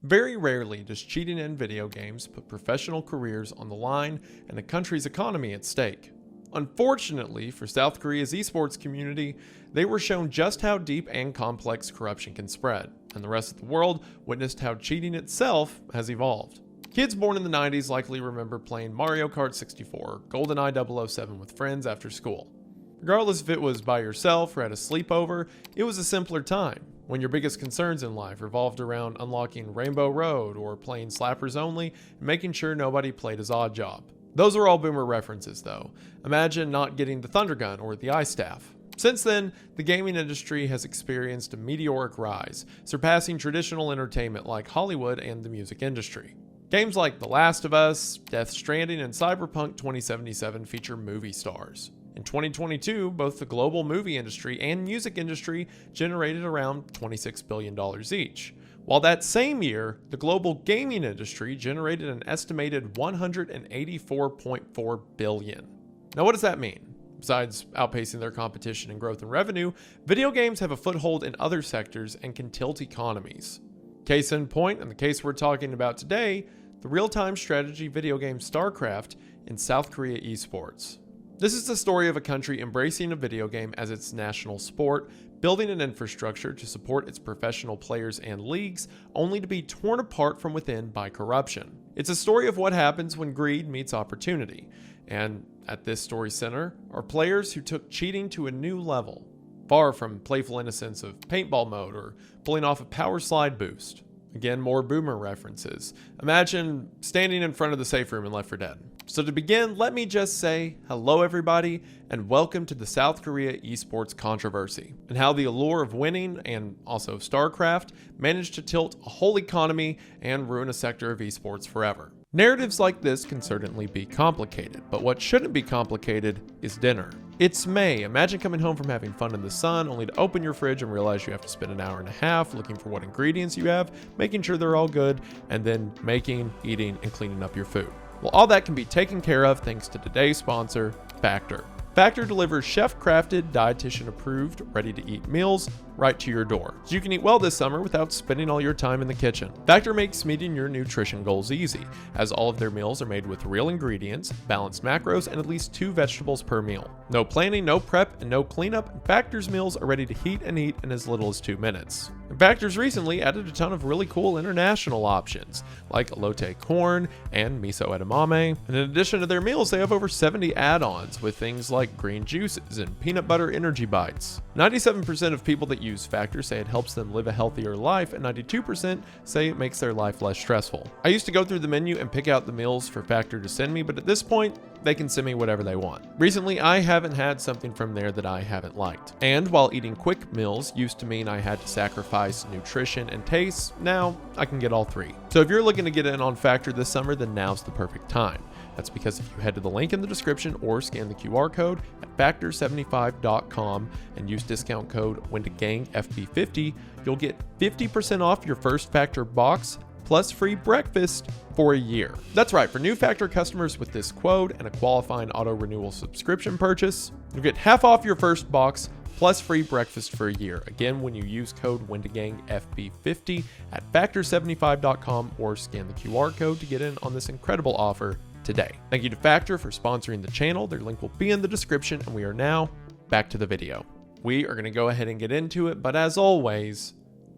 Very rarely does cheating in video games put professional careers on the line and the country's economy at stake. Unfortunately for South Korea's esports community, they were shown just how deep and complex corruption can spread, and the rest of the world witnessed how cheating itself has evolved. Kids born in the 90s likely remember playing Mario Kart 64 or GoldenEye 007 with friends after school. Regardless if it was by yourself or at a sleepover, it was a simpler time, when your biggest concerns in life revolved around unlocking Rainbow Road or playing slappers only and making sure nobody played his odd job. Those are all boomer references though. Imagine not getting the Thunder Gun or the Ice Staff. Since then, the gaming industry has experienced a meteoric rise, surpassing traditional entertainment like Hollywood and the music industry. Games like The Last of Us, Death Stranding, and Cyberpunk 2077 feature movie stars. In 2022, both the global movie industry and music industry generated around $26 billion each, while that same year, the global gaming industry generated an estimated $184.4 billion. Now what does that mean? Besides outpacing their competition in growth and revenue, video games have a foothold in other sectors and can tilt economies. Case in point, in the case we're talking about today, the real-time strategy video game Starcraft in South Korea eSports. This is the story of a country embracing a video game as its national sport, building an infrastructure to support its professional players and leagues, only to be torn apart from within by corruption. It's a story of what happens when greed meets opportunity, and at this story center are players who took cheating to a new level, far from playful innocence of paintball mode or pulling off a power slide boost. Again, more boomer references. Imagine standing in front of the safe room in Left 4 Dead. So to begin, let me just say hello everybody and welcome to the South Korea esports controversy and how the allure of winning and also StarCraft managed to tilt a whole economy and ruin a sector of esports forever. Narratives like this can certainly be complicated, but what shouldn't be complicated is dinner. It's May. Imagine coming home from having fun in the sun only to open your fridge and realize you have to spend an hour and a half looking for what ingredients you have, making sure they're all good, and then making, eating, and cleaning up your food. Well, all that can be taken care of thanks to today's sponsor, Factor. Factor delivers chef-crafted, dietitian-approved, ready-to-eat meals right to your door, so you can eat well this summer without spending all your time in the kitchen. Factor makes meeting your nutrition goals easy, as all of their meals are made with real ingredients, balanced macros, and at least 2 vegetables per meal. No planning, no prep, and no cleanup, and Factor's meals are ready to heat and eat in as little as 2 minutes. And Factor's recently added a ton of really cool international options, like elote corn and miso edamame. And in addition to their meals, they have over 70 add-ons with things like green juices and peanut butter energy bites. 97% of people that use Factor say it helps them live a healthier life, and 92% say it makes their life less stressful. I used to go through the menu and pick out the meals for Factor to send me, but at this point, they can send me whatever they want. Recently, I haven't had something from there that I haven't liked. And while eating quick meals used to mean I had to sacrifice nutrition and taste, now I can get all 3. So if you're looking to get in on Factor this summer, then now's the perfect time. That's because if you head to the link in the description or scan the QR code at factor75.com and use discount code WendiGangFB50, you'll get 50% off your first Factor box plus free breakfast for a year. That's right, for new Factor customers with this code and a qualifying auto-renewal subscription purchase, you'll get half off your first box plus free breakfast for a year. Again, when you use code WendiGangFB50 at factor75.com or scan the QR code to get in on this incredible offer today. Thank you to Factor for sponsoring the channel. Their link will be in the description, and we are now back to the video. We are going to go ahead and get into it, but as always,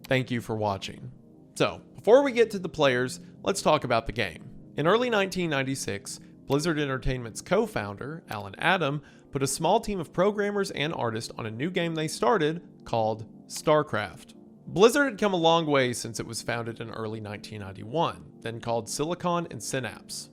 thank you for watching. So, before we get to the players, let's talk about the game. In early 1996, Blizzard Entertainment's co-founder, Alan Adam, put a small team of programmers and artists on a new game they started called StarCraft. Blizzard had come a long way since it was founded in early 1991, then called Silicon and Synapse,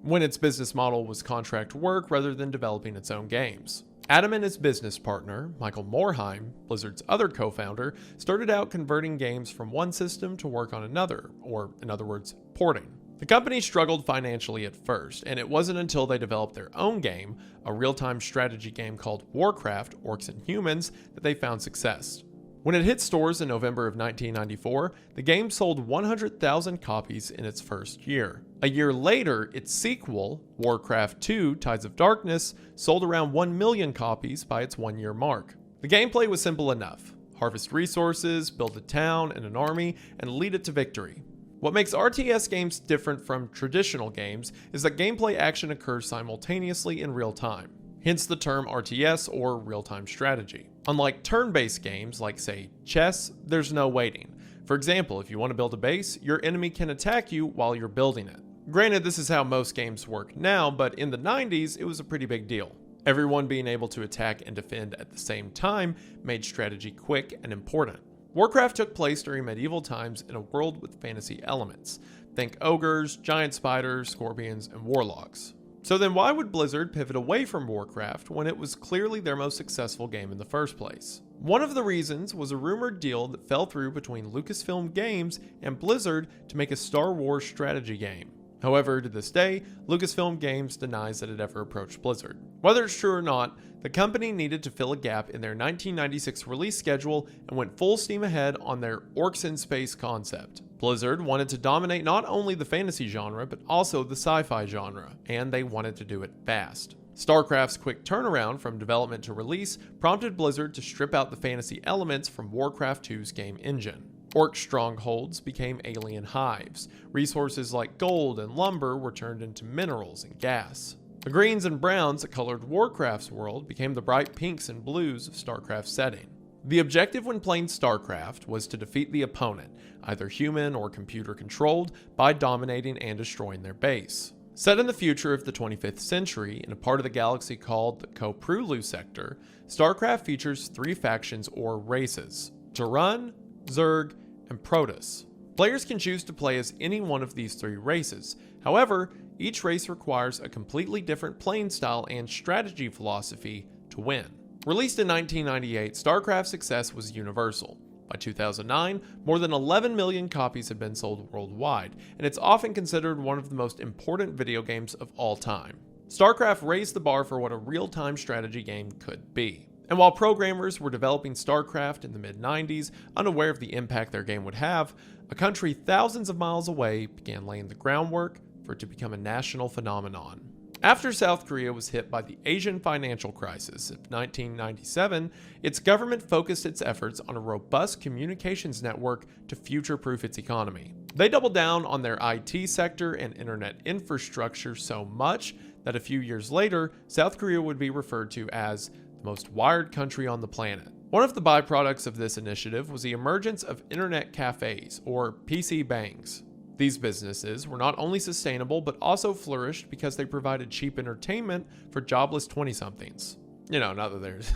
when its business model was contract work rather than developing its own games. Adam and his business partner, Michael Morheim, Blizzard's other co-founder, started out converting games from one system to work on another, or in other words, porting. The company struggled financially at first, and it wasn't until they developed their own game, a real-time strategy game called Warcraft: Orcs and Humans, that they found success. When it hit stores in November of 1994, the game sold 100,000 copies in its first year. A year later, its sequel, Warcraft 2: Tides of Darkness, sold around 1 million copies by its 1-year mark. The gameplay was simple enough. Harvest resources, build a town and an army, and lead it to victory. What makes RTS games different from traditional games is that gameplay action occurs simultaneously in real time, hence the term RTS or real-time strategy. Unlike turn-based games like, say, chess, there's no waiting. For example, if you want to build a base, your enemy can attack you while you're building it. Granted, this is how most games work now, but in the 90s, it was a pretty big deal. Everyone being able to attack and defend at the same time made strategy quick and important. Warcraft took place during medieval times in a world with fantasy elements. Think ogres, giant spiders, scorpions, and warlocks. So then why would Blizzard pivot away from Warcraft when it was clearly their most successful game in the first place? One of the reasons was a rumored deal that fell through between Lucasfilm Games and Blizzard to make a Star Wars strategy game. However, to this day, Lucasfilm Games denies that it ever approached Blizzard. Whether it's true or not, the company needed to fill a gap in their 1996 release schedule and went full steam ahead on their Orcs in Space concept. Blizzard wanted to dominate not only the fantasy genre, but also the sci-fi genre, and they wanted to do it fast. Starcraft's quick turnaround from development to release prompted Blizzard to strip out the fantasy elements from Warcraft 2's game engine. Orc strongholds became alien hives. Resources like gold and lumber were turned into minerals and gas. The greens and browns that colored Warcraft's world became the bright pinks and blues of Starcraft's setting. The objective when playing Starcraft was to defeat the opponent, either human or computer controlled, by dominating and destroying their base. Set in the future of the 25th century, in a part of the galaxy called the Koprulu sector, Starcraft features 3 factions or races: Terran, Zerg, and Protoss. Players can choose to play as any one of these 3 races. However, each race requires a completely different playing style and strategy philosophy to win. Released in 1998, StarCraft's success was universal. By 2009, more than 11 million copies had been sold worldwide, and it's often considered one of the most important video games of all time. StarCraft raised the bar for what a real-time strategy game could be. And while programmers were developing StarCraft in the mid-90s, unaware of the impact their game would have, a country thousands of miles away began laying the groundwork for it to become a national phenomenon. After South Korea was hit by the Asian financial crisis of 1997, its government focused its efforts on a robust communications network to future-proof its economy. They doubled down on their IT sector and internet infrastructure so much that a few years later, South Korea would be referred to as the most wired country on the planet. One of the byproducts of this initiative was the emergence of internet cafes, or PC bangs. These businesses were not only sustainable, but also flourished because they provided cheap entertainment for jobless 20-somethings. You know, not that there's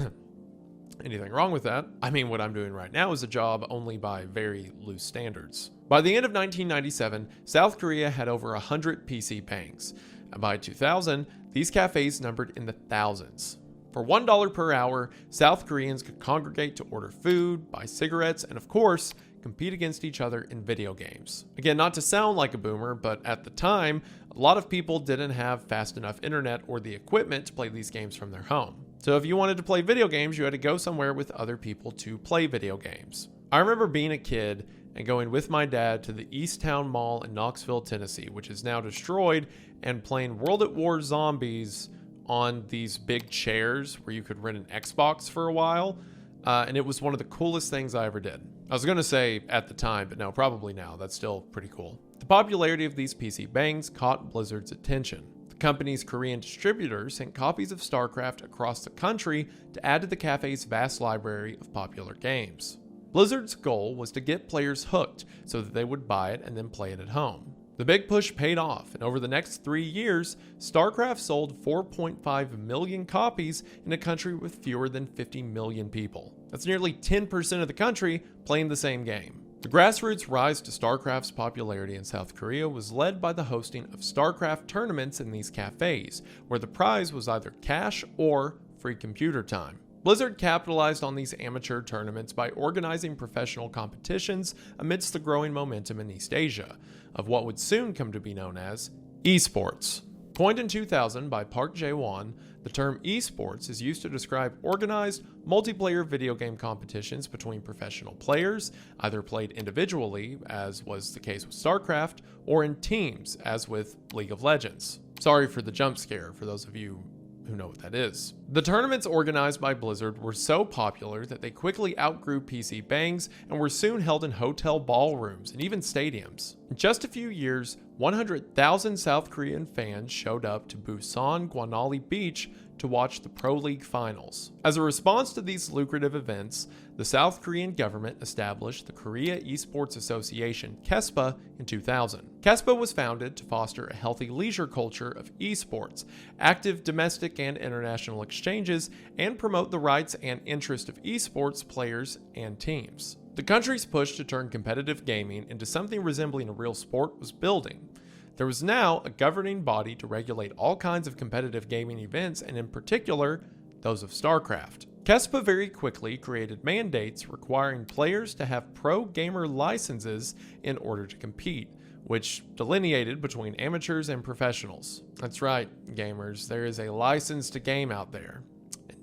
anything wrong with that. I mean, what I'm doing right now is a job only by very loose standards. By the end of 1997, South Korea had over 100 PC bangs, and by 2000, these cafes numbered in the thousands. For $1 per hour, South Koreans could congregate to order food, buy cigarettes, and of course, compete against each other in video games. Again, not to sound like a boomer, but at the time, a lot of people didn't have fast enough internet or the equipment to play these games from their home. So if you wanted to play video games, you had to go somewhere with other people to play video games. I remember being a kid and going with my dad to the East Town Mall in Knoxville, Tennessee, which is now destroyed, and playing World at War Zombies on these big chairs where you could rent an Xbox for a while. And it was one of the coolest things I ever did. I was going to say at the time, but no, probably now. That's still pretty cool. The popularity of these PC bangs caught Blizzard's attention. The company's Korean distributor sent copies of StarCraft across the country to add to the cafe's vast library of popular games. Blizzard's goal was to get players hooked so that they would buy it and then play it at home. The big push paid off, and over the next 3 years, StarCraft sold 4.5 million copies in a country with fewer than 50 million people. That's nearly 10% of the country playing the same game. The grassroots rise to StarCraft's popularity in South Korea was led by the hosting of StarCraft tournaments in these cafes, where the prize was either cash or free computer time. Blizzard capitalized on these amateur tournaments by organizing professional competitions amidst the growing momentum in East Asia, of what would soon come to be known as eSports. Coined in 2000 by Park Jae-won, the term eSports is used to describe organized, multiplayer video game competitions between professional players, either played individually, as was the case with StarCraft, or in teams, as with League of Legends. Sorry for the jump scare for those of you who know what that is. The tournaments organized by Blizzard were so popular that they quickly outgrew PC bangs and were soon held in hotel ballrooms and even stadiums. In just a few years, 100,000 South Korean fans showed up to Busan Gwanali Beach to watch the Pro League finals. As a response to these lucrative events, the South Korean government established the Korea eSports Association, KESPA, in 2000. KESPA was founded to foster a healthy leisure culture of esports, active domestic and international exchanges, and promote the rights and interest of esports players and teams. The country's push to turn competitive gaming into something resembling a real sport was building. There was now a governing body to regulate all kinds of competitive gaming events, and in particular, those of Starcraft. KESPA very quickly created mandates requiring players to have pro gamer licenses in order to compete, which delineated between amateurs and professionals. That's right, gamers, there is a license to game out there.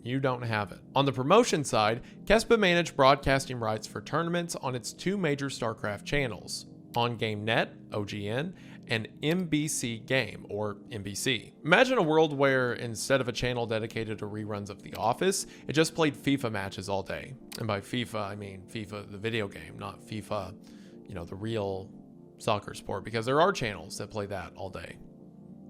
You don't have it. On the promotion side, KESPA managed broadcasting rights for tournaments on its two major StarCraft channels, On Game Net, OGN, and MBC Game, or MBC. Imagine a world where instead of a channel dedicated to reruns of The Office, it just played FIFA matches all day. And by FIFA, I mean FIFA the video game, not FIFA, the real soccer sport, because there are channels that play that all day.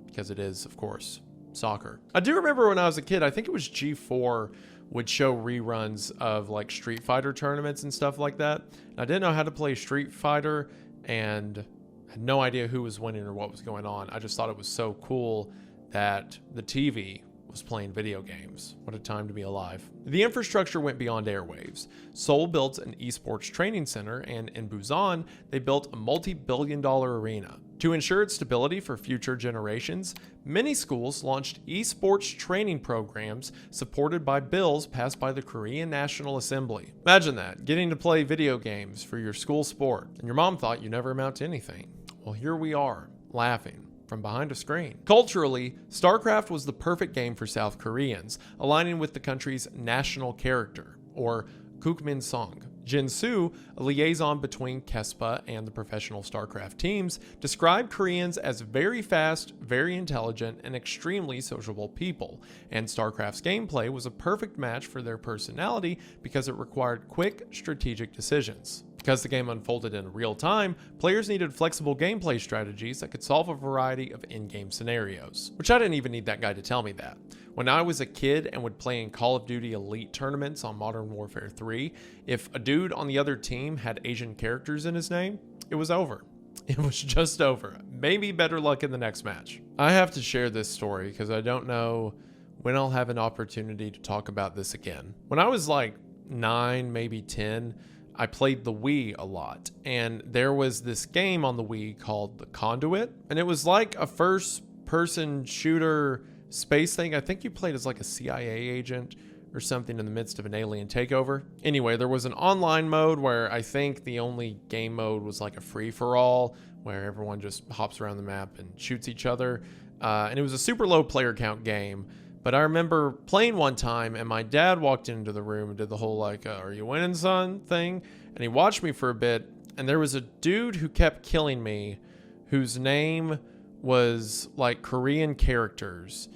Because it is, of course, soccer. I do remember when I was a kid, I think it was G4 would show reruns of like Street Fighter tournaments and stuff like that. And I didn't know how to play Street Fighter and had no idea who was winning or what was going on. I just thought it was so cool that the TV was playing video games. What a time to be alive. The infrastructure went beyond airwaves. Seoul built an esports training center, and in Busan, they built a multi-billion-dollar arena. To ensure its stability for future generations, many schools launched esports training programs supported by bills passed by the Korean National Assembly. Imagine that, getting to play video games for your school sport, and your mom thought you never amount to anything. Well, here we are, laughing from behind a screen. Culturally, StarCraft was the perfect game for South Koreans, aligning with the country's national character, or Kukmin-song. Jin-Soo, a liaison between KESPA and the professional StarCraft teams, described Koreans as very fast, very intelligent, and extremely sociable people, and StarCraft's gameplay was a perfect match for their personality because it required quick, strategic decisions. Because the game unfolded in real time, players needed flexible gameplay strategies that could solve a variety of in-game scenarios. Which I didn't even need that guy to tell me that. When I was a kid and would play in Call of Duty Elite tournaments on Modern Warfare 3, if a dude on the other team had Asian characters in his name, it was over. It was just over. Maybe better luck in the next match. I have to share this story because I don't know when I'll have an opportunity to talk about this again. When I was like 9, maybe 10, I played the Wii a lot, and there was this game on the Wii called The Conduit, and it was like a first-person shooter space thing. I think you played as like a CIA agent or something in the midst of an alien takeover. Anyway, there was an online mode where I think the only game mode was like a free-for-all, where everyone just hops around the map and shoots each other, and it was a super low player count game. But I remember playing one time, and my dad walked into the room and did the whole like, are you winning, son thing? And he watched me for a bit, and there was a dude who kept killing me whose name was like Korean characters.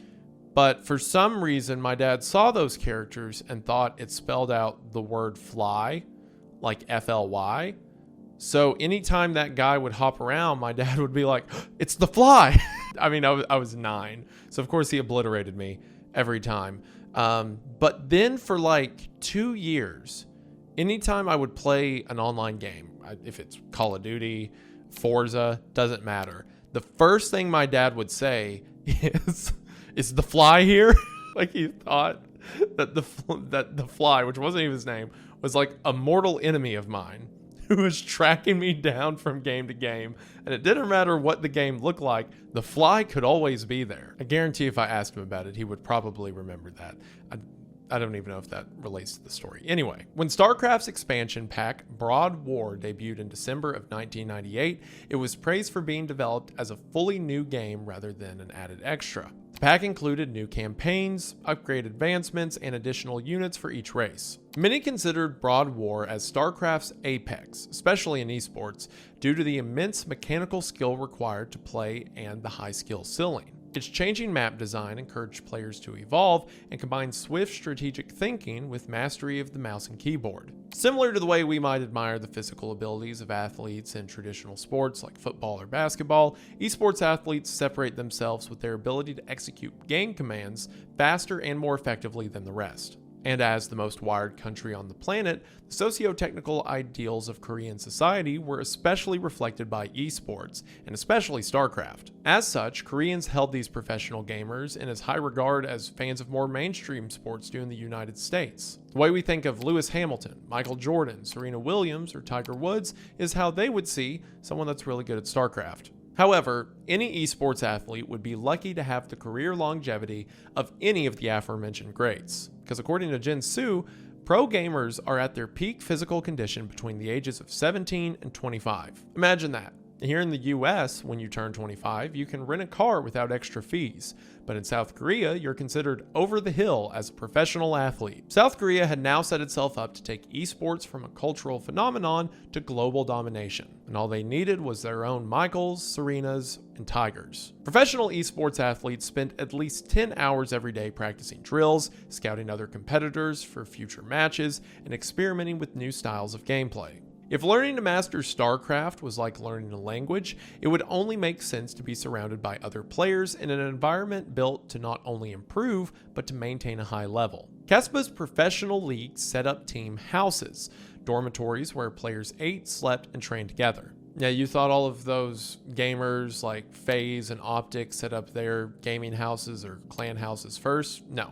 But for some reason, my dad saw those characters and thought it spelled out the word fly, like F-L-Y. So anytime that guy would hop around, my dad would be like, it's the fly. I mean, I was 9. So of course he obliterated me every time. But then for like 2 years, anytime I would play an online game, if it's Call of Duty, Forza, doesn't matter. The first thing my dad would say is the fly here? Like he thought that the fly, which wasn't even his name, was like a mortal enemy of mine who was tracking me down from game to game. And it didn't matter what the game looked like, the fly could always be there. I guarantee if I asked him about it, he would probably remember that. I don't even know if that relates to the story. Anyway, when StarCraft's expansion pack, Broad War, debuted in December of 1998, it was praised for being developed as a fully new game rather than an added extra. The pack included new campaigns, upgrade advancements, and additional units for each race. Many considered Broad War as StarCraft's apex, especially in esports, due to the immense mechanical skill required to play and the high skill ceiling. Its changing map design encouraged players to evolve and combine swift strategic thinking with mastery of the mouse and keyboard. Similar to the way we might admire the physical abilities of athletes in traditional sports like football or basketball, esports athletes separate themselves with their ability to execute game commands faster and more effectively than the rest. And as the most wired country on the planet, the socio-technical ideals of Korean society were especially reflected by esports, and especially Starcraft. As such, Koreans held these professional gamers in as high regard as fans of more mainstream sports do in the United States. The way we think of Lewis Hamilton, Michael Jordan, Serena Williams, or Tiger Woods is how they would see someone that's really good at Starcraft. However, any esports athlete would be lucky to have the career longevity of any of the aforementioned greats, because according to Jin Soo, pro gamers are at their peak physical condition between the ages of 17 and 25. Imagine that. Here in the US, when you turn 25, you can rent a car without extra fees, but in South Korea, you're considered over the hill as a professional athlete. South Korea had now set itself up to take esports from a cultural phenomenon to global domination, and all they needed was their own Michaels, Serenas, and Tigers. Professional esports athletes spent at least 10 hours every day practicing drills, scouting other competitors for future matches, and experimenting with new styles of gameplay. If learning to master Starcraft was like learning a language, it would only make sense to be surrounded by other players in an environment built to not only improve, but to maintain a high level. Caspa's professional league set up team houses, dormitories where players ate, slept, and trained together. Yeah, you thought all of those gamers like FaZe and Optic set up their gaming houses or clan houses first? No.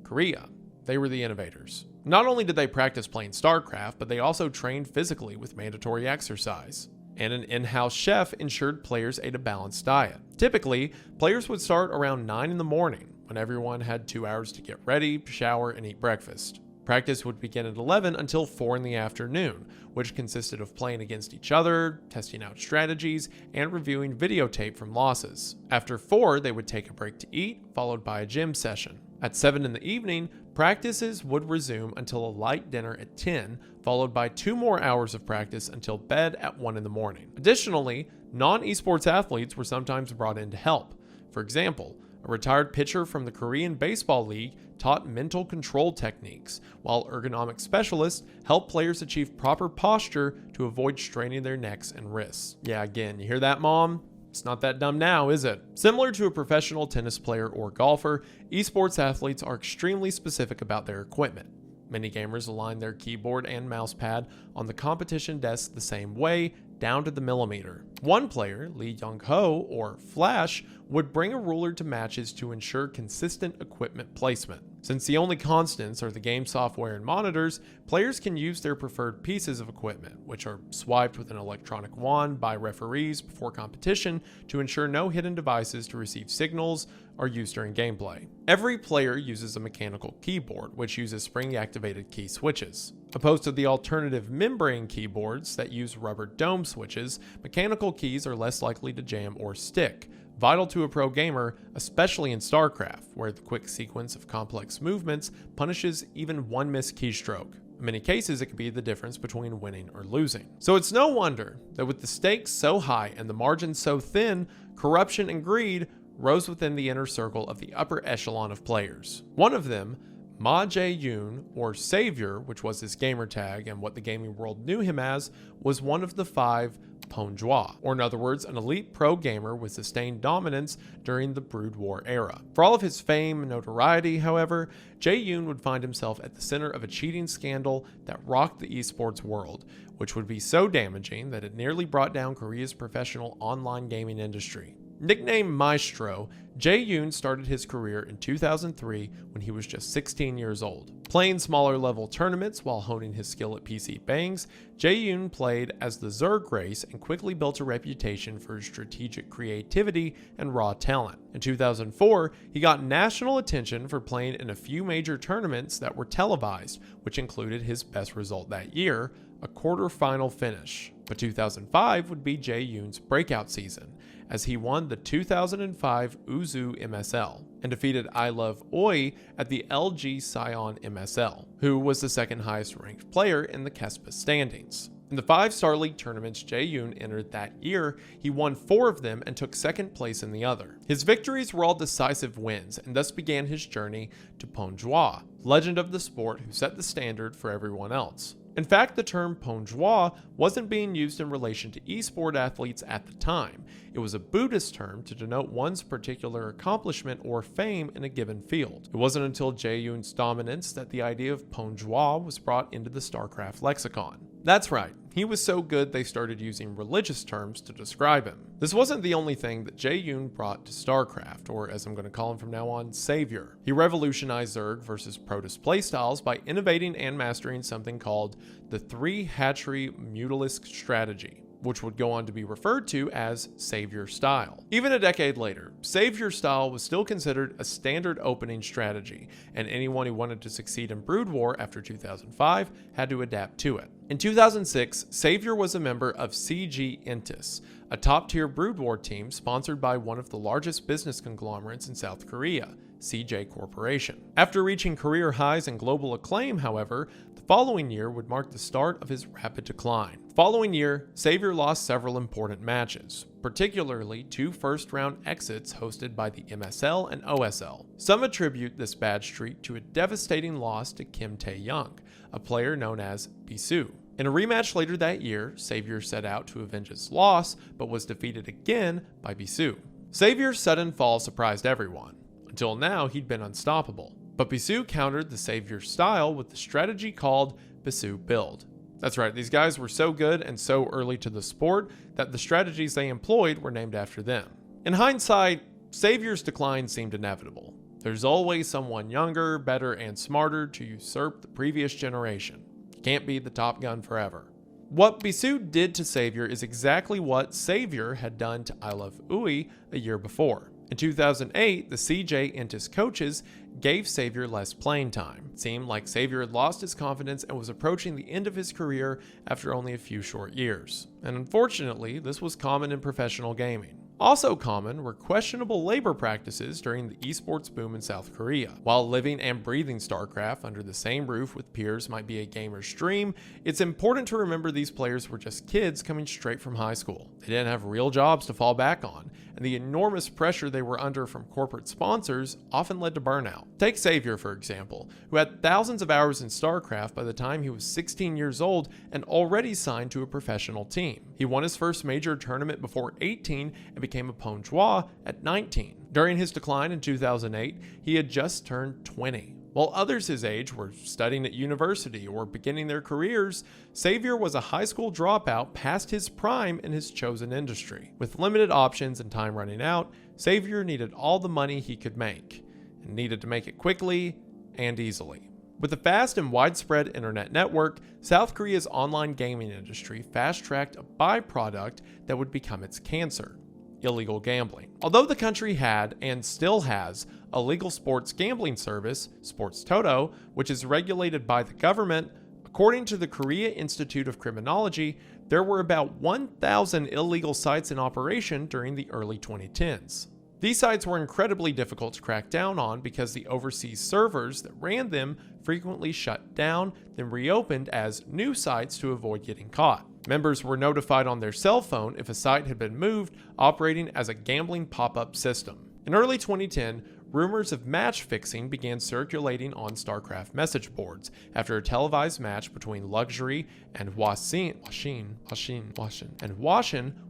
Korea. They were the innovators. Not only did they practice playing StarCraft, but they also trained physically with mandatory exercise. And an in-house chef ensured players ate a balanced diet. Typically, players would start around 9 in the morning, when everyone had 2 hours to get ready, shower, and eat breakfast. Practice would begin at 11 until 4 in the afternoon, which consisted of playing against each other, testing out strategies, and reviewing videotape from losses. After 4, they would take a break to eat, followed by a gym session. At 7 in the evening, practices would resume until a light dinner at 10, followed by 2 more hours of practice until bed at 1 in the morning. Additionally, non-esports athletes were sometimes brought in to help. For example, a retired pitcher from the Korean Baseball League taught mental control techniques, while ergonomic specialists helped players achieve proper posture to avoid straining their necks and wrists. Yeah, again, you hear that, Mom? It's not that dumb now, is it? Similar to a professional tennis player or golfer, esports athletes are extremely specific about their equipment. Many gamers align their keyboard and mouse pad on the competition desk the same way, down to the millimeter. One player, Lee Young-ho, or Flash, would bring a ruler to matches to ensure consistent equipment placement. Since the only constants are the game software and monitors, players can use their preferred pieces of equipment, which are swiped with an electronic wand by referees before competition to ensure no hidden devices to receive signals are used during gameplay. Every player uses a mechanical keyboard, which uses spring-activated key switches. Opposed to the alternative membrane keyboards that use rubber dome switches, mechanical keys are less likely to jam or stick, vital to a pro gamer, especially in StarCraft, where the quick sequence of complex movements punishes even one missed keystroke. In many cases, it could be the difference between winning or losing. So it's no wonder that with the stakes so high and the margins so thin, corruption and greed rose within the inner circle of the upper echelon of players. One of them, Ma Jae-yoon, or Savior, which was his gamer tag and what the gaming world knew him as, was one of the 5 Ponjwa, or in other words, an elite pro gamer with sustained dominance during the Brood War era. For all of his fame and notoriety, however, Jae-yoon would find himself at the center of a cheating scandal that rocked the esports world, which would be so damaging that it nearly brought down Korea's professional online gaming industry. Nicknamed Maestro, Jae-yoon started his career in 2003 when he was just 16 years old. Playing smaller level tournaments while honing his skill at PC bangs, Jae-yoon played as the Zerg race and quickly built a reputation for his strategic creativity and raw talent. In 2004, he got national attention for playing in a few major tournaments that were televised, which included his best result that year, a quarter-final finish. But 2005 would be Jae-yoon's breakout season, as he won the 2005 Uzu MSL and defeated I Love Oi at the LG Scion MSL, who was the second highest ranked player in the Kespa standings. In the 5 Star League tournaments Jae-yoon entered that year, he won 4 of them and took second place in the other. His victories were all decisive wins, and thus began his journey to Pongjua, legend of the sport who set the standard for everyone else. In fact, the term Pongjua wasn't being used in relation to eSport athletes at the time. It was a Buddhist term to denote one's particular accomplishment or fame in a given field. It wasn't until Jae-yoon's dominance that the idea of Pongjua was brought into the Starcraft lexicon. That's right, he was so good they started using religious terms to describe him. This wasn't the only thing that Jae-yoon brought to Starcraft, or as I'm going to call him from now on, Savior. He revolutionized Zerg versus Protoss playstyles by innovating and mastering something called the 3 Hatchery Mutalisk strategy, which would go on to be referred to as Savior style. Even a decade later, Savior style was still considered a standard opening strategy, and anyone who wanted to succeed in Brood War after 2005 had to adapt to it. In 2006, Savior was a member of CG Entis, a top-tier Brood War team sponsored by one of the largest business conglomerates in South Korea, CJ Corporation. After reaching career highs and global acclaim, however, the following year would mark the start of his rapid decline. The following year, Savior lost several important matches, particularly 2 first-round exits hosted by the MSL and OSL. Some attribute this bad streak to a devastating loss to Kim Tae-young, a player known as Bisu. In a rematch later that year, Savior set out to avenge his loss, but was defeated again by Bisu. Savior's sudden fall surprised everyone. Until now, he'd been unstoppable. But Bisu countered the Savior style with the strategy called Bisu Build. That's right, these guys were so good and so early to the sport that the strategies they employed were named after them. In hindsight, Savior's decline seemed inevitable. There's always someone younger, better, and smarter to usurp the previous generation. You can't be the top gun forever. What Bisu did to Savior is exactly what Savior had done to I Love Ui a year before. In 2008, the CJ Entis coaches gave Savior less playing time. It seemed like Savior had lost his confidence and was approaching the end of his career after only a few short years. And unfortunately, this was common in professional gaming. Also common were questionable labor practices during the esports boom in South Korea. While living and breathing Starcraft under the same roof with peers might be a gamer's dream, it's important to remember these players were just kids coming straight from high school. They didn't have real jobs to fall back on, and the enormous pressure they were under from corporate sponsors often led to burnout. Take Savior, for example, who had thousands of hours in Starcraft by the time he was 16 years old and already signed to a professional team. He won his first major tournament before 18 and became a Pongjua at 19. During his decline in 2008, he had just turned 20. While others his age were studying at university or beginning their careers, Savior was a high school dropout past his prime in his chosen industry. With limited options and time running out, Savior needed all the money he could make, and needed to make it quickly and easily. With a fast and widespread internet network, South Korea's online gaming industry fast-tracked a byproduct that would become its cancer: illegal gambling. Although the country had, and still has, a legal sports gambling service, Sports Toto, which is regulated by the government, according to the Korea Institute of Criminology, there were about 1,000 illegal sites in operation during the early 2010s. These sites were incredibly difficult to crack down on because the overseas servers that ran them frequently shut down, then reopened as new sites to avoid getting caught. Members were notified on their cell phone if a site had been moved, operating as a gambling pop-up system. In early 2010, rumors of match fixing began circulating on Starcraft message boards after a televised match between Luxury and Washin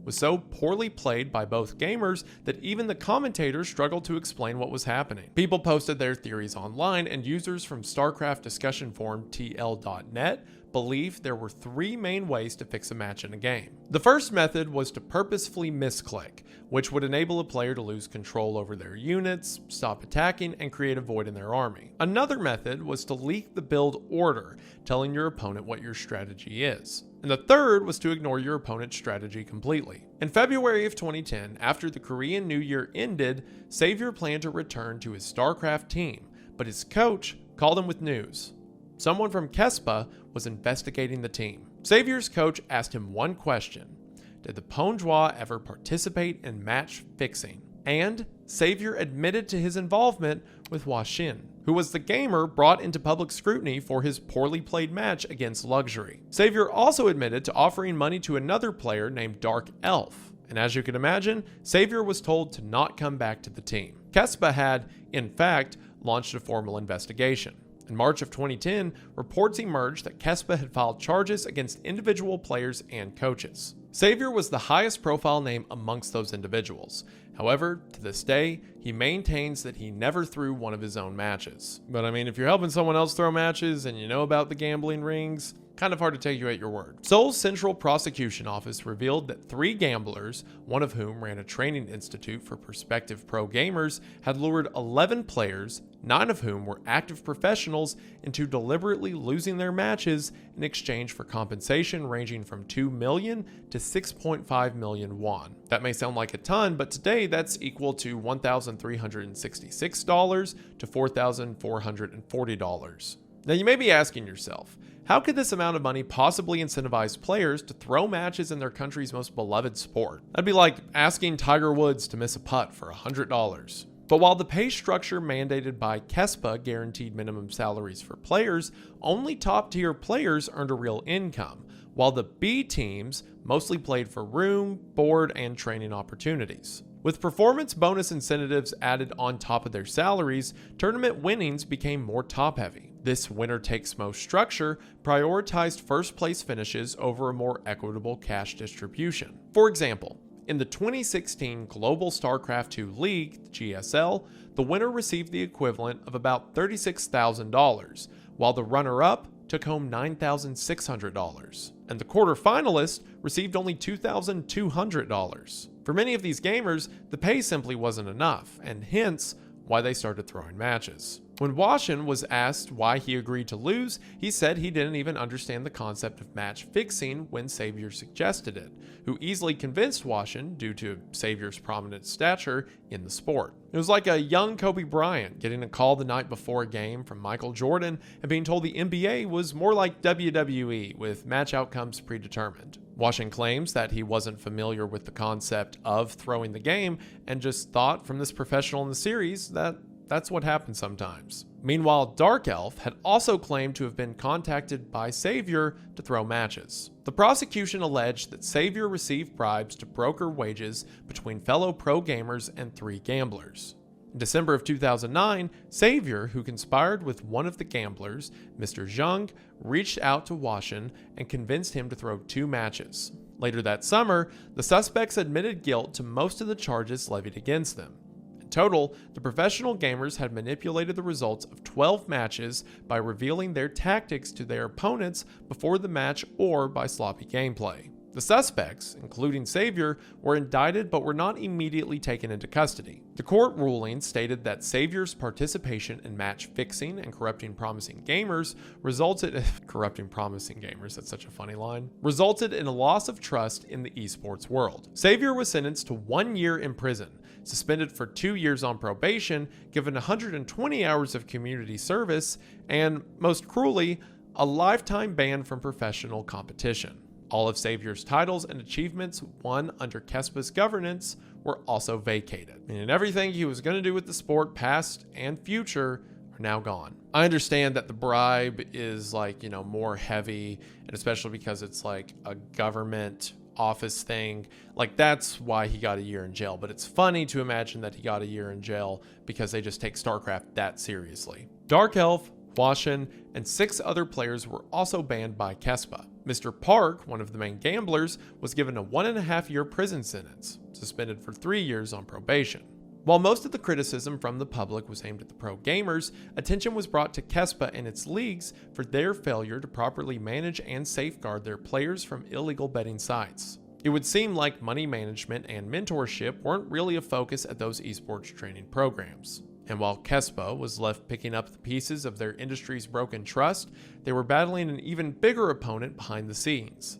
was so poorly played by both gamers that even the commentators struggled to explain what was happening. People posted their theories online, and users from Starcraft discussion forum TL.net believed there were 3 main ways to fix a match in a game. The first method was to purposefully misclick, which would enable a player to lose control over their units, stop attacking, and create a void in their army. Another method was to leak the build order, telling your opponent what your strategy is. And the third was to ignore your opponent's strategy completely. In February of 2010, after the Korean New Year ended, Savior planned to return to his Starcraft team, but his coach called him with news. Someone from Kespa was investigating the team. Savior's coach asked him one question: did the Pongjua ever participate in match fixing? And Savior admitted to his involvement with Washin. who was the gamer brought into public scrutiny for his poorly played match against Luxury. Savior also admitted to offering money to another player named Dark Elf, and as you can imagine, Savior was told to not come back to the team. Kespa had, in fact, launched a formal investigation. In March of 2010, reports emerged that Kespa had filed charges against individual players and coaches. Savior was the highest profile name amongst those individuals. However, to this day, he maintains that he never threw one of his own matches. But I mean, if you're helping someone else throw matches and you know about the gambling rings, kind of hard to take you at your word. Seoul's Central Prosecution Office revealed that 3 gamblers, one of whom ran a training institute for prospective pro gamers, had lured 11 players, 9 of whom were active professionals, into deliberately losing their matches in exchange for compensation ranging from 2 million to 6.5 million won. That may sound like a ton, but today that's equal to $1,366 to $4,440. Now you may be asking yourself, how could this amount of money possibly incentivize players to throw matches in their country's most beloved sport? That'd be like asking Tiger Woods to miss a putt for $100. But while the pay structure mandated by Kespa guaranteed minimum salaries for players, only top-tier players earned a real income, while the B teams mostly played for room, board, and training opportunities. With performance bonus incentives added on top of their salaries, tournament winnings became more top-heavy. This winner-takes-most structure prioritized first-place finishes over a more equitable cash distribution. For example, in the 2016 Global Starcraft II League, GSL, the winner received the equivalent of about $36,000, while the runner-up took home $9,600, and the quarterfinalist received only $2,200. For many of these gamers, the pay simply wasn't enough, and hence why they started throwing matches. When Washin was asked why he agreed to lose, he said he didn't even understand the concept of match fixing when Savior suggested it, who easily convinced Washin due to Savior's prominent stature in the sport. It was like a young Kobe Bryant getting a call the night before a game from Michael Jordan and being told the NBA was more like WWE with match outcomes predetermined. Washin claims that he wasn't familiar with the concept of throwing the game and just thought from this professional in the series that that's what happens sometimes. Meanwhile, Dark Elf had also claimed to have been contacted by Savior to throw matches. The prosecution alleged that Savior received bribes to broker wages between fellow pro gamers and 3 gamblers. In December of 2009, Savior, who conspired with one of the gamblers, Mr. Zhang, reached out to Washin and convinced him to throw 2 matches. Later that summer, the suspects admitted guilt to most of the charges levied against them. In total, the professional gamers had manipulated the results of 12 matches by revealing their tactics to their opponents before the match or by sloppy gameplay. The suspects, including Savior, were indicted but were not immediately taken into custody. The court ruling stated that Savior's participation in match fixing and corrupting promising gamers resulted in that's such a funny line, resulted in a loss of trust in the esports world. Savior was sentenced to 1 year in prison, suspended for 2 years on probation, given 120 hours of community service, and, most cruelly, a lifetime ban from professional competition. All of Savior's titles and achievements won under Kespa's governance were also vacated, and everything he was going to do with the sport, past and future, are now gone. I understand that the bribe is more heavy, and especially because it's like a government office thing, that's why he got a year in jail. But it's funny to imagine that he got a year in jail because they just take Starcraft that seriously. Dark Elf, Washin, and 6 other players were also banned by Kespa. Mr. Park, one of the main gamblers, was given a 1.5-year prison sentence, suspended for 3 years on probation. While most of the criticism from the public was aimed at the pro gamers, attention was brought to Kespa and its leagues for their failure to properly manage and safeguard their players from illegal betting sites. It would seem like money management and mentorship weren't really a focus at those esports training programs. And while Kespa was left picking up the pieces of their industry's broken trust, they were battling an even bigger opponent behind the scenes: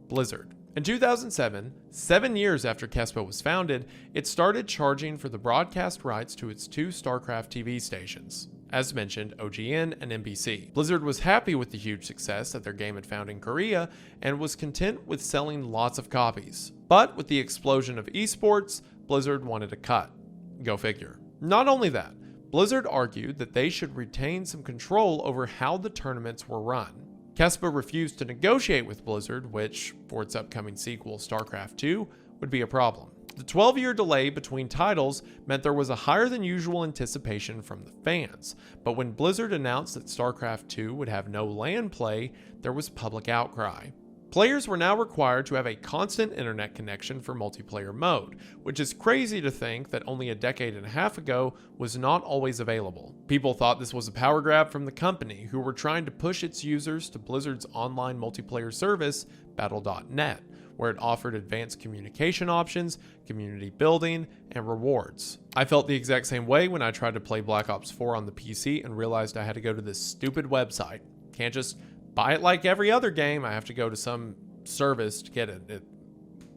Blizzard. In 2007, 7 years after Kespa was founded, it started charging for the broadcast rights to its 2 Starcraft TV stations, as mentioned, OGN and NBC. Blizzard was happy with the huge success that their game had found in Korea and was content with selling lots of copies. But with the explosion of esports, Blizzard wanted a cut. Go figure. Not only that, Blizzard argued that they should retain some control over how the tournaments were run. Kespa refused to negotiate with Blizzard, which, for its upcoming sequel, Starcraft 2, would be a problem. The 12-year delay between titles meant there was a higher than usual anticipation from the fans, but when Blizzard announced that Starcraft 2 would have no LAN play, there was public outcry. Players were now required to have a constant internet connection for multiplayer mode, which is crazy to think that only a decade and a half ago was not always available. People thought this was a power grab from the company, who were trying to push its users to Blizzard's online multiplayer service, Battle.net, where it offered advanced communication options, community building, and rewards. I felt the exact same way when I tried to play Black Ops 4 on the PC and realized I had to go to this stupid website. Can't just buy it like every other game. I have to go to some service to get it.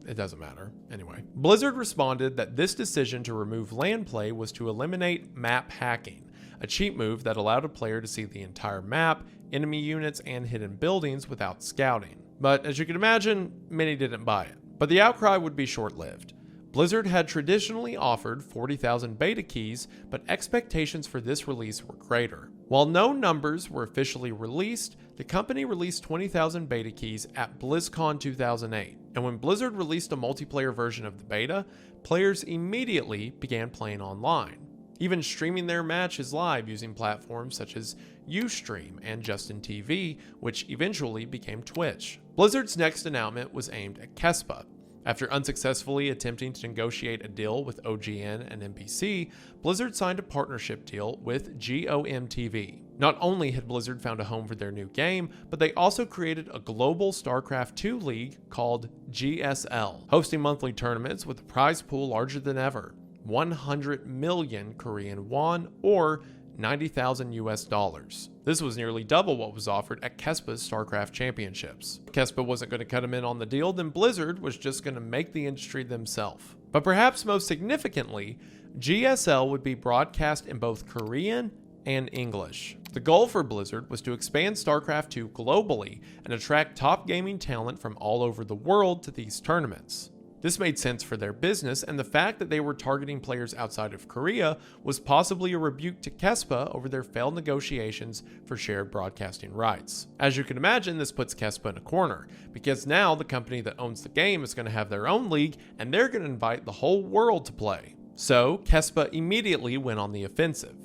It doesn't matter. Anyway, Blizzard responded that this decision to remove LAN play was to eliminate map hacking, a cheat move that allowed a player to see the entire map, enemy units, and hidden buildings without scouting. But as you can imagine, many didn't buy it. But the outcry would be short-lived. Blizzard had traditionally offered 40,000 beta keys, but expectations for this release were greater. While no numbers were officially released, the company released 20,000 beta keys at BlizzCon 2008, and when Blizzard released a multiplayer version of the beta, players immediately began playing online, even streaming their matches live using platforms such as Ustream and Justin TV, which eventually became Twitch. Blizzard's next announcement was aimed at Kespa. After unsuccessfully attempting to negotiate a deal with OGN and NBC, Blizzard signed a partnership deal with GOMTV. Not only had Blizzard found a home for their new game, but they also created a global Starcraft 2 league called GSL, hosting monthly tournaments with a prize pool larger than ever, 100 million Korean won, or $90,000 US. This was nearly double what was offered at Kespa's Starcraft Championships. If Kespa wasn't going to cut him in on the deal, then Blizzard was just going to make the industry themselves. But perhaps most significantly, GSL would be broadcast in both Korean and English. The goal for Blizzard was to expand Starcraft 2 globally and attract top gaming talent from all over the world to these tournaments. This made sense for their business, and the fact that they were targeting players outside of Korea was possibly a rebuke to Kespa over their failed negotiations for shared broadcasting rights. As you can imagine, this puts Kespa in a corner, because now the company that owns the game is going to have their own league, and they're going to invite the whole world to play. So, Kespa immediately went on the offensive.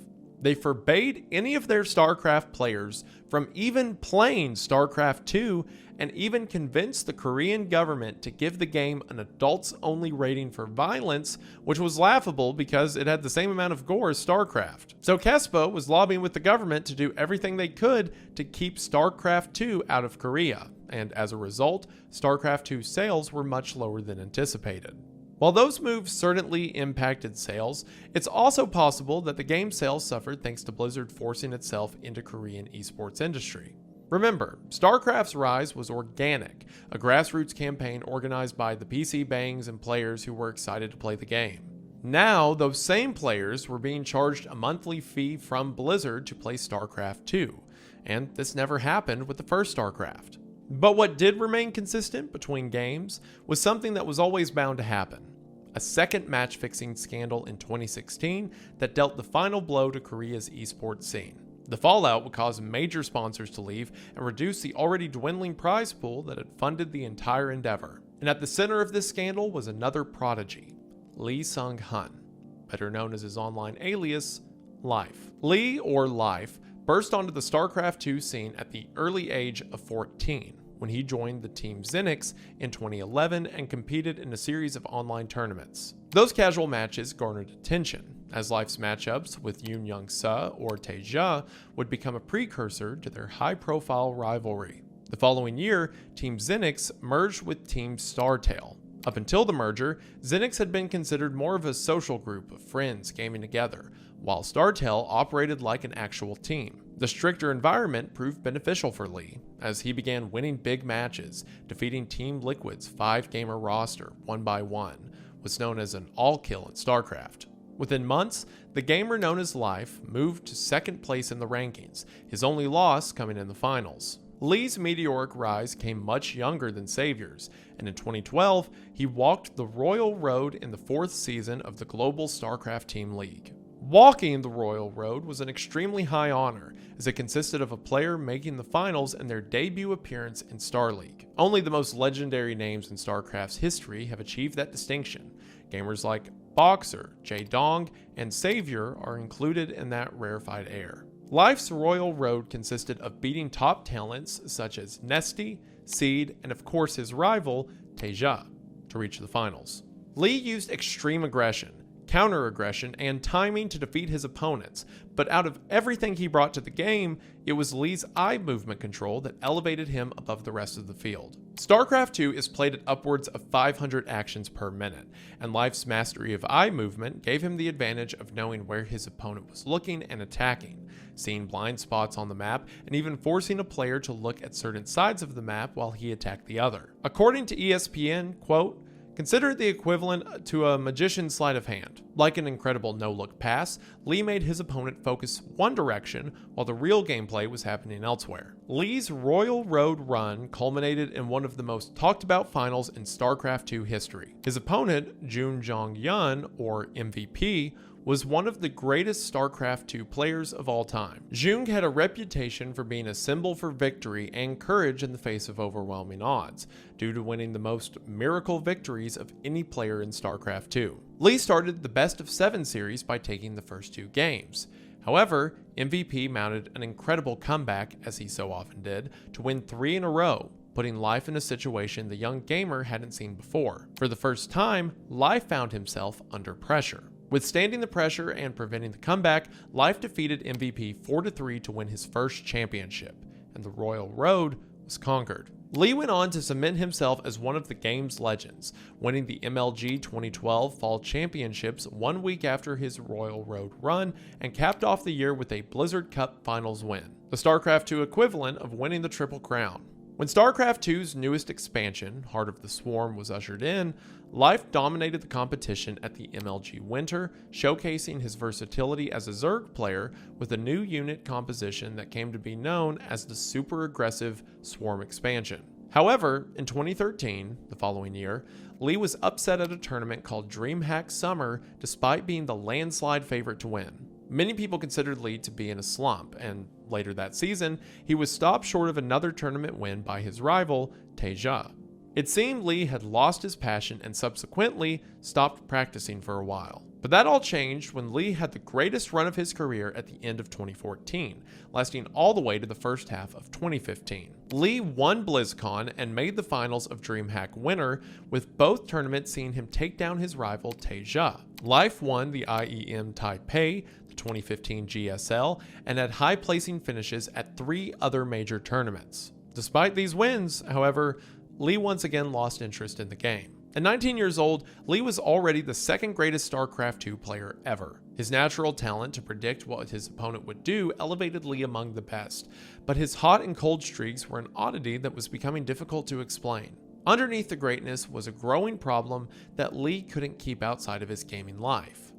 They forbade any of their Starcraft players from even playing Starcraft 2, and even convinced the Korean government to give the game an adults-only rating for violence, which was laughable because it had the same amount of gore as Starcraft. So Kespa was lobbying with the government to do everything they could to keep Starcraft 2 out of Korea, and as a result, Starcraft 2 sales were much lower than anticipated. While those moves certainly impacted sales, it's also possible that the game's sales suffered thanks to Blizzard forcing itself into Korean esports industry. Remember, StarCraft's rise was organic, a grassroots campaign organized by the PC bangs and players who were excited to play the game. Now, those same players were being charged a monthly fee from Blizzard to play StarCraft 2, and this never happened with the first StarCraft. But what did remain consistent between games was something that was always bound to happen: a second match-fixing scandal in 2016 that dealt the final blow to Korea's esports scene. The fallout would cause major sponsors to leave and reduce the already dwindling prize pool that had funded the entire endeavor. And at the center of this scandal was another prodigy, Lee Sung-hun, better known as his online alias, Life. Lee, or Life, burst onto the StarCraft 2 scene at the early age of 14, when he joined the team Zenix in 2011 and competed in a series of online tournaments. Those casual matches garnered attention, as Life's matchups with Yoon Young-seo or Taeja would become a precursor to their high-profile rivalry. The following year, Team Zenix merged with Team Startail. Up until the merger, Zenix had been considered more of a social group of friends gaming together, while Startail operated like an actual team. The stricter environment proved beneficial for Lee, as he began winning big matches, defeating Team Liquid's 5-gamer roster one by one, what's known as an all-kill in StarCraft. Within months, the gamer known as Life moved to second place in the rankings, his only loss coming in the finals. Lee's meteoric rise came much younger than Savior's, and in 2012, he walked the royal road in the 4th season of the Global StarCraft Team League. Walking the Royal Road was an extremely high honor, as it consisted of a player making the finals in their debut appearance in Star League. Only the most legendary names in Starcraft's history have achieved that distinction. Gamers like Boxer, Jaedong, and Savior are included in that rarefied air. Life's Royal Road consisted of beating top talents such as Nesty, Seed, and of course his rival, Teja, to reach the finals. Lee used extreme aggression, counter-aggression, and timing to defeat his opponents, but out of everything he brought to the game, it was Lee's eye movement control that elevated him above the rest of the field. Starcraft 2 is played at upwards of 500 actions per minute, and Life's mastery of eye movement gave him the advantage of knowing where his opponent was looking and attacking, seeing blind spots on the map, and even forcing a player to look at certain sides of the map while he attacked the other. According to ESPN, quote, "Consider it the equivalent to a magician's sleight of hand. Like an incredible no-look pass, Lee made his opponent focus one direction while the real gameplay was happening elsewhere." Lee's Royal Road run culminated in one of the most talked-about finals in StarCraft 2 history. His opponent, Jun Jong-yun, or MVP, was one of the greatest StarCraft 2 players of all time. Jung had a reputation for being a symbol for victory and courage in the face of overwhelming odds, due to winning the most miracle victories of any player in StarCraft 2. Lee started the best of 7 series by taking the first 2 games. However, MVP mounted an incredible comeback, as he so often did, to win 3 in a row, putting Life in a situation the young gamer hadn't seen before. For the first time, Life found himself under pressure. Withstanding the pressure and preventing the comeback, Life defeated MVP 4-3 to win his first championship, and the Royal Road was conquered. Lee went on to cement himself as one of the game's legends, winning the MLG 2012 Fall Championships 1 week after his Royal Road run, and capped off the year with a Blizzard Cup Finals win, the StarCraft 2 equivalent of winning the Triple Crown. When StarCraft 2's newest expansion, Heart of the Swarm, was ushered in, Life dominated the competition at the MLG Winter, showcasing his versatility as a Zerg player with a new unit composition that came to be known as the super aggressive Swarm expansion. However, in 2013, the following year, Lee was upset at a tournament called DreamHack Summer despite being the landslide favorite to win. Many people considered Lee to be in a slump, and later that season, he was stopped short of another tournament win by his rival, Teja. It seemed Lee had lost his passion and subsequently stopped practicing for a while. But that all changed when Lee had the greatest run of his career at the end of 2014, lasting all the way to the first half of 2015. Lee won BlizzCon and made the finals of DreamHack Winter, with both tournaments seeing him take down his rival Teja. Life won the IEM Taipei, the 2015 GSL, and had high placing finishes at 3 other major tournaments. Despite these wins, however, Lee once again lost interest in the game. At 19 years old, Lee was already the second greatest StarCraft 2 player ever. His natural talent to predict what his opponent would do elevated Lee among the best, but his hot and cold streaks were an oddity that was becoming difficult to explain. Underneath the greatness was a growing problem that Lee couldn't keep outside of his gaming life.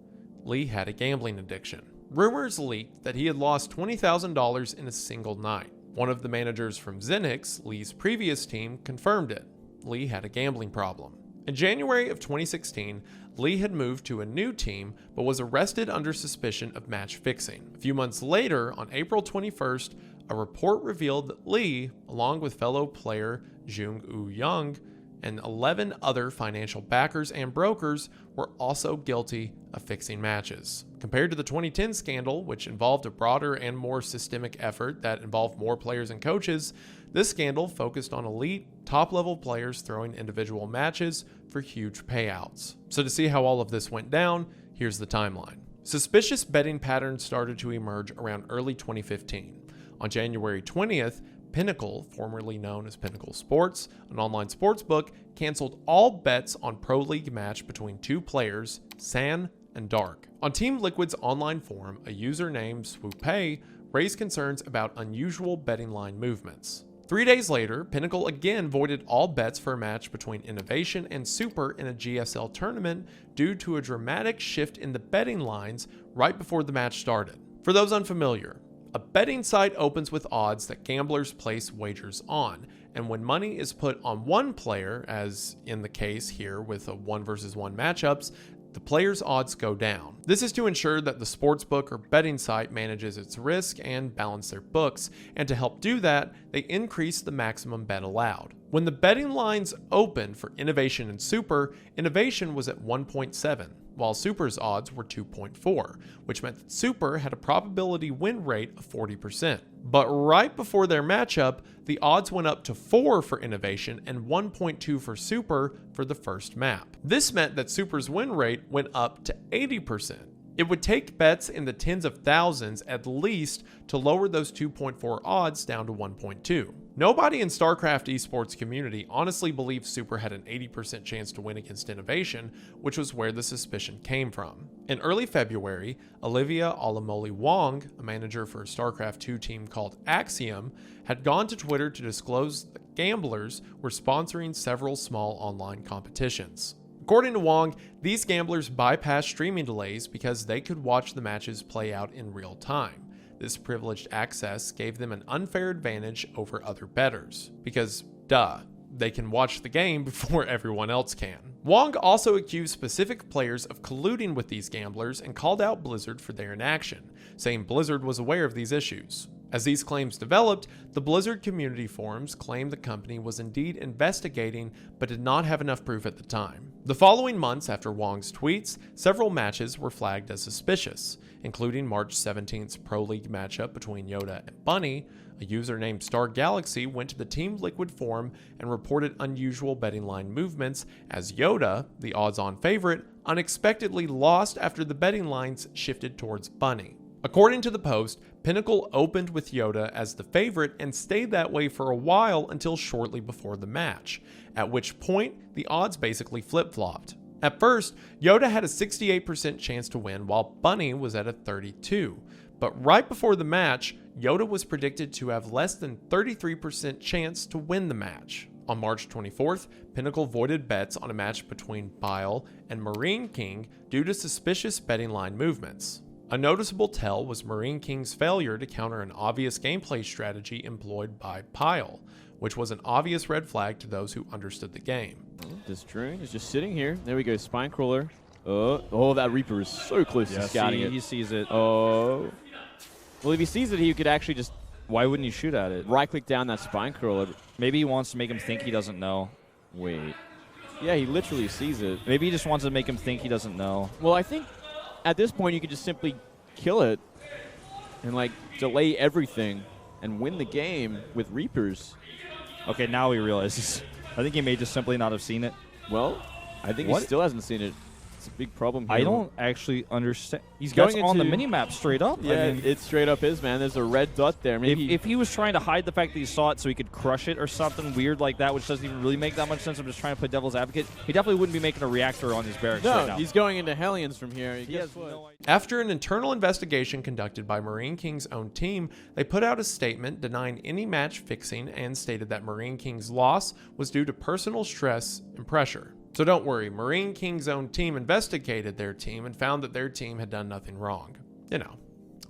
Lee had a gambling addiction. Rumors leaked that he had lost $20,000 in a single night. One of the managers from Zenix, Lee's previous team, confirmed it. Lee had a gambling problem. In January of 2016, Lee had moved to a new team but was arrested under suspicion of match fixing. A few months later, on April 21st, a report revealed that Lee, along with fellow player Jung Woo Young and 11 other financial backers and brokers, were also guilty of fixing matches. Compared to the 2010 scandal, which involved a broader and more systemic effort that involved more players and coaches, this scandal focused on elite, top-level players throwing individual matches for huge payouts. So to see how all of this went down, here's the timeline. Suspicious betting patterns started to emerge around early 2015. On January 20th, Pinnacle, formerly known as Pinnacle Sports, an online sportsbook, canceled all bets on Pro League match between 2 players, San and Dark. On Team Liquid's online forum, a user named Swoopay raised concerns about unusual betting line movements. 3 days later, Pinnacle again voided all bets for a match between Innovation and Super in a GSL tournament due to a dramatic shift in the betting lines right before the match started. For those unfamiliar, a betting site opens with odds that gamblers place wagers on, and when money is put on one player, as in the case here with a 1 versus 1 matchups, the players' odds go down. This is to ensure that the sportsbook or betting site manages its risk and balance their books, and to help do that, they increase the maximum bet allowed. When the betting lines opened for Innovation and Super, Innovation was at 1.7, while Super's odds were 2.4, which meant that Super had a probability win rate of 40%. But right before their matchup, the odds went up to 4 for Innovation and 1.2 for Super for the first map. This meant that Super's win rate went up to 80%. It would take bets in the tens of thousands at least to lower those 2.4 odds down to 1.2. Nobody in Starcraft esports community honestly believed Super had an 80% chance to win against Innovation, which was where the suspicion came from. In early February, Olivia Olamoli Wong, a manager for a Starcraft 2 team called Axiom, had gone to Twitter to disclose that gamblers were sponsoring several small online competitions. According to Wong, these gamblers bypassed streaming delays because they could watch the matches play out in real time. This privileged access gave them an unfair advantage over other bettors, because, duh, they can watch the game before everyone else can. Wong also accused specific players of colluding with these gamblers and called out Blizzard for their inaction, saying Blizzard was aware of these issues. As these claims developed, the Blizzard community forums claimed the company was indeed investigating but did not have enough proof at the time. The following months after Wong's tweets, several matches were flagged as suspicious, including March 17th's Pro League matchup between Yoda and Bunny. A user named Star Galaxy went to the Team Liquid forum and reported unusual betting line movements as Yoda, the odds-on favorite, unexpectedly lost after the betting lines shifted towards Bunny. According to the post, Pinnacle opened with Yoda as the favorite and stayed that way for a while until shortly before the match, at which point the odds basically flip-flopped. At first, Yoda had a 68% chance to win while Bunny was at a 32%, but right before the match, Yoda was predicted to have less than 33% chance to win the match. On March 24th, Pinnacle voided bets on a match between Bile and Marine King due to suspicious betting line movements. A noticeable tell was Marine King's failure to counter an obvious gameplay strategy employed by Pyle, which was an obvious red flag to those who understood the game. This drone is just sitting here. There we go, Spinecrawler. Oh, that Reaper is so close to scouting it. He sees it. Oh. Well, if he sees it, he could actually just... Why wouldn't he shoot at it? Right-click down that Spinecrawler. Maybe he wants to make him think he doesn't know. Wait. Yeah, he literally sees it. Maybe he just wants to make him think he doesn't know. Well, I think at this point you could just simply kill it and, like, delay everything and win the game with Reapers. Okay, now he realizes. I think he may just simply not have seen it. Well, I think he still hasn't seen it. It's a big problem here. I don't actually understand. He's going on the minimap straight up. Yeah, I mean, it's straight up his, man. There's a red dot there. Maybe if he was trying to hide the fact that he saw it so he could crush it or something weird like that, which doesn't even really make that much sense, I'm just trying to play devil's advocate, he definitely wouldn't be making a reactor on his barracks right now. No, he's going into Hellions from here. After an internal investigation conducted by Marine King's own team, they put out a statement denying any match fixing and stated that Marine King's loss was due to personal stress and pressure. So don't worry, Marine King's own team investigated their team and found that their team had done nothing wrong. You know,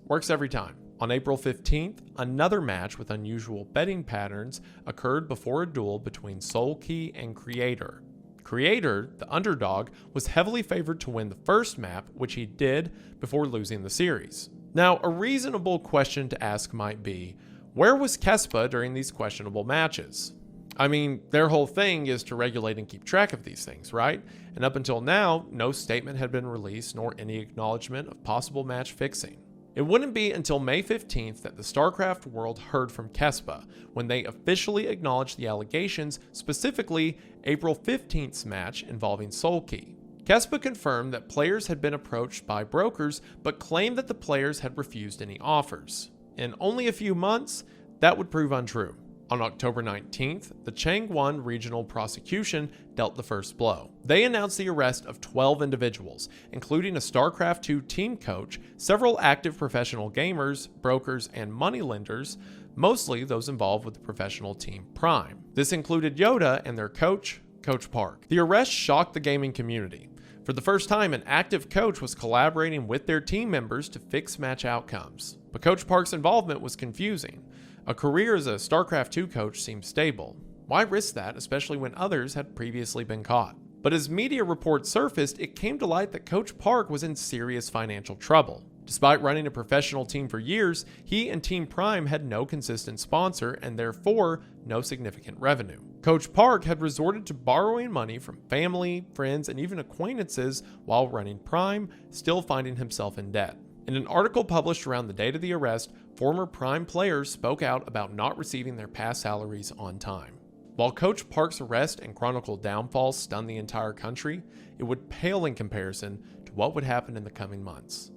works every time. On April 15th, another match with unusual betting patterns occurred before a duel between Soulkey and Creator. Creator, the underdog, was heavily favored to win the first map, which he did before losing the series. Now, a reasonable question to ask might be, where was Kespa during these questionable matches? I mean, their whole thing is to regulate and keep track of these things, right? And up until now, no statement had been released nor any acknowledgement of possible match fixing. It wouldn't be until May 15th that the Starcraft world heard from Kespa, when they officially acknowledged the allegations, specifically April 15th's match involving Soulkey. Kespa confirmed that players had been approached by brokers, but claimed that the players had refused any offers. In only a few months, that would prove untrue. On October 19th, the Changwon Regional Prosecution dealt the first blow. They announced the arrest of 12 individuals, including a StarCraft 2 team coach, several active professional gamers, brokers, and moneylenders, mostly those involved with the professional team Prime. This included Yoda and their coach, Coach Park. The arrest shocked the gaming community. For the first time, an active coach was collaborating with their team members to fix match outcomes. But Coach Park's involvement was confusing. A career as a StarCraft 2 coach seemed stable. Why risk that, especially when others had previously been caught? But as media reports surfaced, it came to light that Coach Park was in serious financial trouble. Despite running a professional team for years, he and Team Prime had no consistent sponsor and therefore no significant revenue. Coach Park had resorted to borrowing money from family, friends, and even acquaintances while running Prime, still finding himself in debt. In an article published around the date of the arrest, former Prime players spoke out about not receiving their past salaries on time. While Coach Park's arrest and chronicled downfall stunned the entire country, it would pale in comparison to what would happen in the coming months.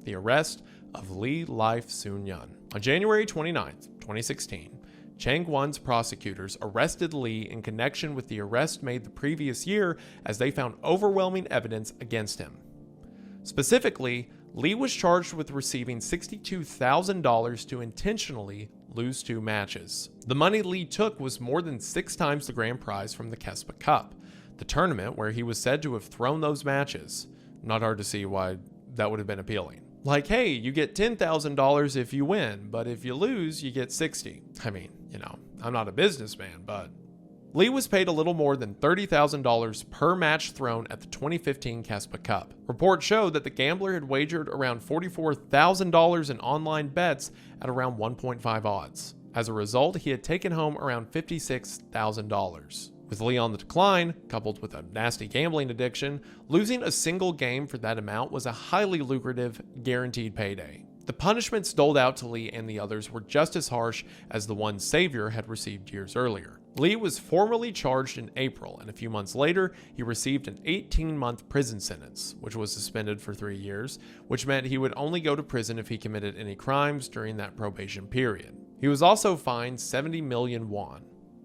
The arrest of Lee Life Soon Yun. On January 29, 2016, Changwon's prosecutors arrested Lee in connection with the arrest made the previous year as they found overwhelming evidence against him. Specifically, Lee was charged with receiving $62,000 to intentionally lose 2 matches. The money Lee took was more than 6 times the grand prize from the Kespa Cup, the tournament where he was said to have thrown those matches. Not hard to see why that would have been appealing. Like, hey, you get $10,000 if you win, but if you lose, you get $60,000. I mean, I'm not a businessman, but... Lee was paid a little more than $30,000 per match thrown at the 2015 Kespa Cup. Reports showed that the gambler had wagered around $44,000 in online bets at around 1.5 odds. As a result, he had taken home around $56,000. With Lee on the decline, coupled with a nasty gambling addiction, losing a single game for that amount was a highly lucrative, guaranteed payday. The punishments doled out to Lee and the others were just as harsh as the ones Xavier had received years earlier. Lee was formally charged in April, and a few months later, he received an 18-month prison sentence, which was suspended for 3 years, which meant he would only go to prison if he committed any crimes during that probation period. He was also fined 70 million won.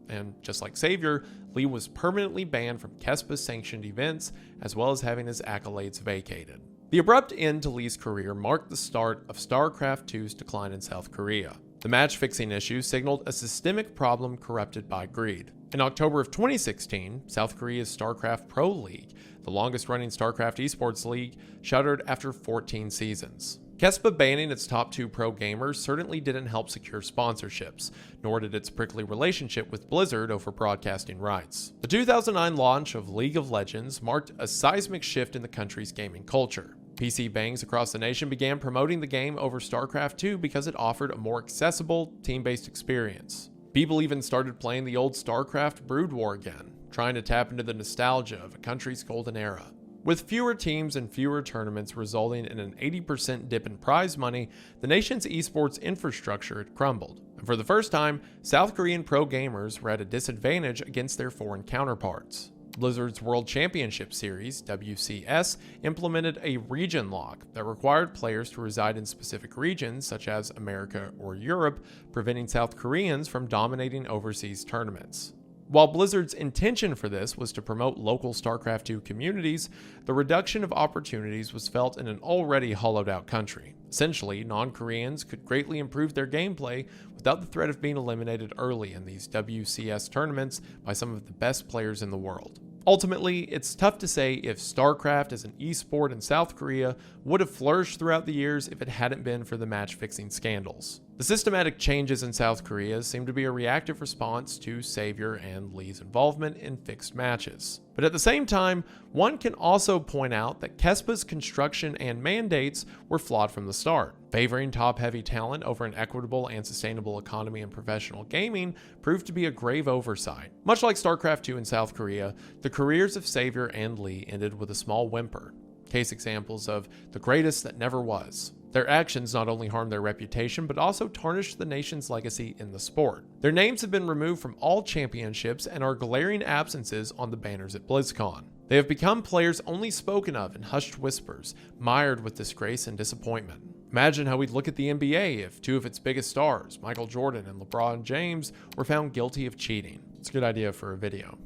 And just like Xavier, Lee was permanently banned from Kespa-sanctioned events, as well as having his accolades vacated. The abrupt end to Lee's career marked the start of Starcraft 2's decline in South Korea. The match-fixing issue signaled a systemic problem corrupted by greed. In October of 2016, South Korea's Starcraft Pro League, the longest-running Starcraft eSports league, shuttered after 14 seasons. Kespa banning its top 2 pro gamers certainly didn't help secure sponsorships, nor did its prickly relationship with Blizzard over broadcasting rights. The 2009 launch of League of Legends marked a seismic shift in the country's gaming culture. PC bangs across the nation began promoting the game over StarCraft 2 because it offered a more accessible, team-based experience. People even started playing the old StarCraft Brood War again, trying to tap into the nostalgia of a country's golden era. With fewer teams and fewer tournaments resulting in an 80% dip in prize money, the nation's esports infrastructure had crumbled. And for the first time, South Korean pro gamers were at a disadvantage against their foreign counterparts. Blizzard's World Championship Series, WCS, implemented a region lock that required players to reside in specific regions such as America or Europe, preventing South Koreans from dominating overseas tournaments. While Blizzard's intention for this was to promote local StarCraft 2 communities, the reduction of opportunities was felt in an already hollowed-out country. Essentially, non-Koreans could greatly improve their gameplay without the threat of being eliminated early in these WCS tournaments by some of the best players in the world. Ultimately, it's tough to say if StarCraft as an esport in South Korea would have flourished throughout the years if it hadn't been for the match-fixing scandals. The systematic changes in South Korea seem to be a reactive response to Xavier and Lee's involvement in fixed matches. But at the same time, one can also point out that Kespa's construction and mandates were flawed from the start. Favoring top-heavy talent over an equitable and sustainable economy in professional gaming proved to be a grave oversight. Much like StarCraft 2 in South Korea, the careers of Xavier and Lee ended with a small whimper. Case examples of the greatest that never was. Their actions not only harmed their reputation, but also tarnished the nation's legacy in the sport. Their names have been removed from all championships and are glaring absences on the banners at BlizzCon. They have become players only spoken of in hushed whispers, mired with disgrace and disappointment. Imagine how we'd look at the NBA if 2 of its biggest stars, Michael Jordan and LeBron James, were found guilty of cheating. It's a good idea for a video.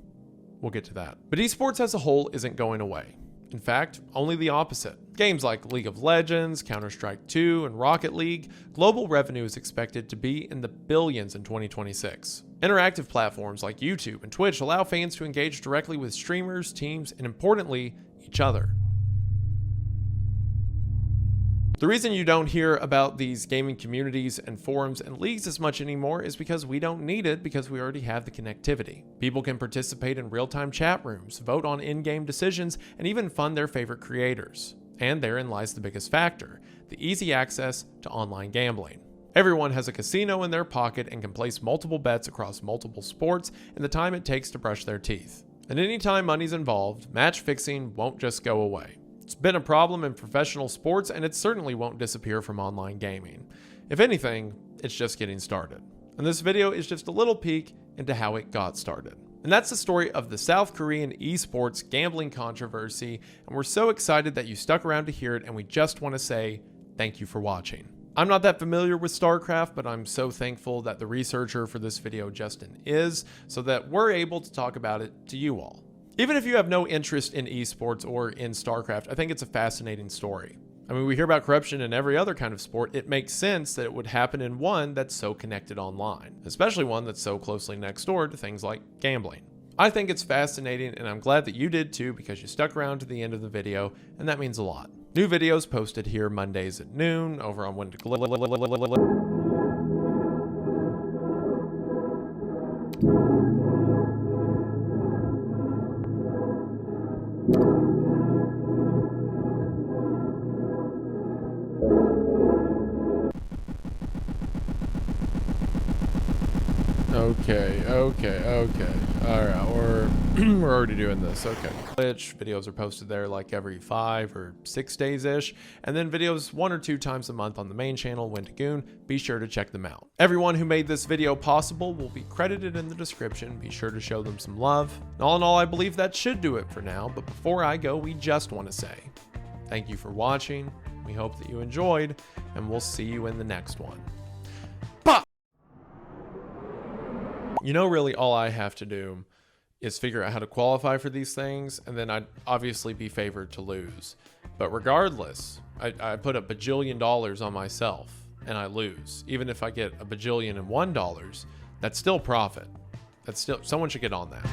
We'll get to that. But esports as a whole isn't going away. In fact, only the opposite. Games like League of Legends, Counter-Strike 2, and Rocket League, global revenue is expected to be in the billions in 2026. Interactive platforms like YouTube and Twitch allow fans to engage directly with streamers, teams, and importantly, each other. The reason you don't hear about these gaming communities and forums and leagues as much anymore is because we don't need it, because we already have the connectivity. People can participate in real-time chat rooms, vote on in-game decisions, and even fund their favorite creators. And therein lies the biggest factor: the easy access to online gambling. Everyone has a casino in their pocket and can place multiple bets across multiple sports in the time it takes to brush their teeth. And anytime money's involved, match fixing won't just go away. It's been a problem in professional sports, and it certainly won't disappear from online gaming. If anything, it's just getting started. And this video is just a little peek into how it got started. And that's the story of the South Korean esports gambling controversy, and we're so excited that you stuck around to hear it, and we just want to say thank you for watching. I'm not that familiar with Starcraft, but I'm so thankful that the researcher for this video, Justin, is, so that we're able to talk about it to you all. Even if you have no interest in esports or in Starcraft, I think it's a fascinating story. I mean, we hear about corruption in every other kind of sport. It makes sense that it would happen in one that's so connected online, especially one that's so closely next door to things like gambling. I think it's fascinating, and I'm glad that you did too, because you stuck around to the end of the video, and that means a lot. New videos posted here Mondays at noon over on Wendigoon. Okay. All right, we're already doing this. Okay. Twitch videos are posted there like every 5 or 6 days-ish, and then videos 1 or 2 times a month on the main channel, Wendigoon. Be sure to check them out. Everyone who made this video possible will be credited in the description. Be sure to show them some love. All in all, I believe that should do it for now, but before I go, we just want to say thank you for watching. We hope that you enjoyed, and we'll see you in the next one. You know, really all I have to do is figure out how to qualify for these things, and then I'd obviously be favored to lose. But regardless, I put $1 bajillion on myself and I lose. Even if I get $1,000,000,001, that's still profit. That's still, someone should get on that.